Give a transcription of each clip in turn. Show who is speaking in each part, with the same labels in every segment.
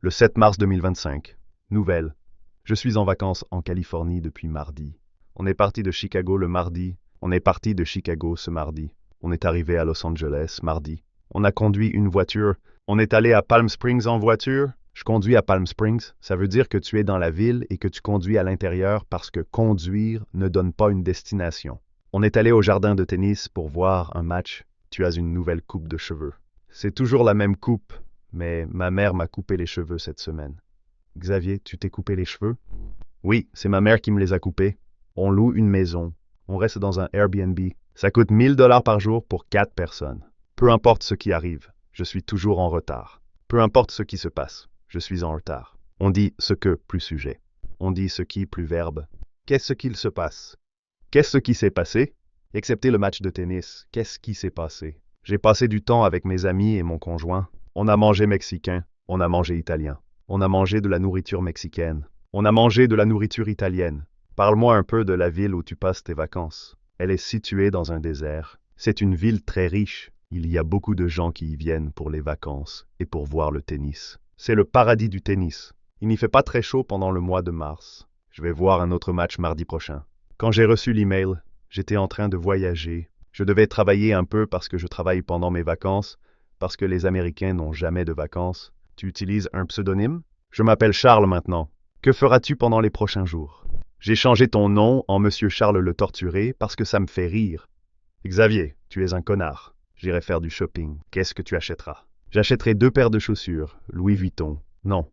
Speaker 1: Le 7 mars 2025. Nouvelle. Je suis en vacances en Californie depuis mardi. On est parti de Chicago le mardi. On est parti de Chicago ce mardi. On est arrivé à Los Angeles mardi. On a conduit une voiture. On est allé à Palm Springs en voiture. Je conduis à Palm Springs. Ça veut dire que tu es dans la ville et que tu conduis à l'intérieur parce que conduire ne donne pas une destination. On est allé au jardin de tennis pour voir un match. Tu as une nouvelle coupe de cheveux. C'est toujours la même coupe, mais ma mère m'a coupé les cheveux cette semaine. Xavier, tu t'es coupé les cheveux? Oui, c'est ma mère qui me les a coupés. On loue une maison. On reste dans un Airbnb. Ça coûte 1000 $ par jour pour 4 personnes. Peu importe ce qui arrive, je suis toujours en retard. Peu importe ce qui se passe, je suis en retard. On dit ce que plus sujet. On dit ce qui plus verbe. Qu'est-ce qu'il se passe? Qu'est-ce qui s'est passé? Excepté le match de tennis, qu'est-ce qui s'est passé? J'ai passé du temps avec mes amis et mon conjoint. On a mangé mexicain, on a mangé italien. On a mangé de la nourriture mexicaine. On a mangé de la nourriture italienne. Parle-moi un peu de la ville où tu passes tes vacances. Elle est située dans un désert. C'est une ville très riche. Il y a beaucoup de gens qui y viennent pour les vacances et pour voir le tennis. C'est le paradis du tennis. Il n'y fait pas très chaud pendant le mois de mars. Je vais voir un autre match mardi prochain. Quand j'ai reçu l'email, j'étais en train de voyager. Je devais travailler un peu parce que je travaille pendant mes vacances, parce que les Américains n'ont jamais de vacances. Tu utilises un pseudonyme? Je m'appelle Charles maintenant. Que feras-tu pendant les prochains jours? J'ai changé ton nom en Monsieur Charles le Torturé parce que ça me fait rire. Xavier, tu es un connard. J'irai faire du shopping. Qu'est-ce que tu achèteras? J'achèterai 2 paires de chaussures, Louis Vuitton. Non,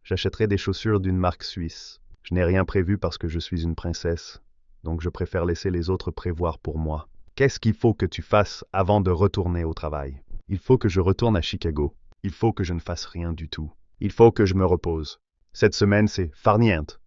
Speaker 1: j'achèterai des chaussures d'une marque suisse. Je n'ai rien prévu parce que je suis une princesse, donc je préfère laisser les autres prévoir pour moi. Qu'est-ce qu'il faut que tu fasses avant de retourner au travail? Il faut que je retourne à Chicago. Il faut que je ne fasse rien du tout. Il faut que je me repose. Cette semaine, c'est farniente.